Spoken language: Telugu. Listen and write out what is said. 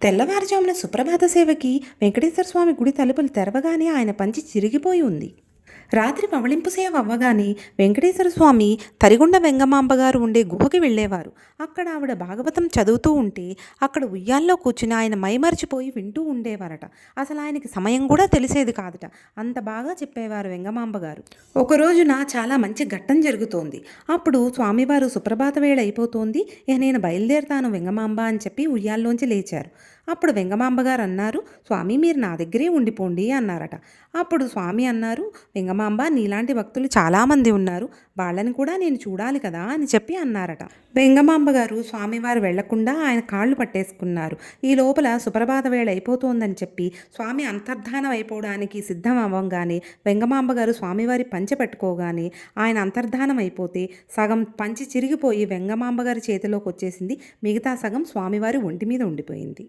తెల్లవారుజామున సుప్రభాత సేవకి వెంకటేశ్వర స్వామి గుడి తలుపులు తెరవగానే ఆయన పంచి చిరిగిపోయి ఉంది. రాత్రి పవళింపు సేవ అవ్వగానే వెంకటేశ్వర స్వామి తరిగొండ వెంగమాంబ గారు ఉండే గుహకి వెళ్ళేవారు. అక్కడ ఆవిడ భాగవతం చదువుతూ ఉంటే అక్కడ ఉయ్యాల్లో కూర్చుని ఆయన మైమరిచిపోయి వింటూ ఉండేవారట. అసలు ఆయనకి సమయం కూడా తెలిసేది కాదట. అంత బాగా చెప్పేవారు వెంగమాంబ గారు. ఒక రోజున చాలా మంచి ఘట్టం జరుగుతోంది. అప్పుడు స్వామివారు సుప్రభాత వేళ అయిపోతోంది, ఇక నేను బయలుదేరుతాను వెంగమాంబ అని చెప్పి ఉయ్యాల్లోంచి లేచారు. అప్పుడు వెంగమాంబ గారు అన్నారు, స్వామి మీరు నా దగ్గరే ఉండిపోండి అన్నారట. అప్పుడు స్వామి అన్నారు, వెంగమాంబ నీలాంటి భక్తులు చాలామంది ఉన్నారు, వాళ్ళని కూడా నేను చూడాలి కదా అని చెప్పి అన్నారట. వెంగమాంబ గారు స్వామివారు వెళ్లకుండా ఆయన కాళ్ళు పట్టేసుకున్నారు. ఈ లోపల సుప్రభాత వేళ అయిపోతోందని చెప్పి స్వామి అంతర్ధానం అయిపోవడానికి సిద్ధం అవ్వంగానే వెంగమాంబ గారు స్వామివారి పంచె పెట్టుకోగానే ఆయన అంతర్ధానం అయిపోతే సగం పంచి చిరిగిపోయి వెంగమాంబ గారి చేతిలోకి వచ్చేసింది. మిగతా సగం స్వామివారి ఒంటి మీద ఉండిపోయింది.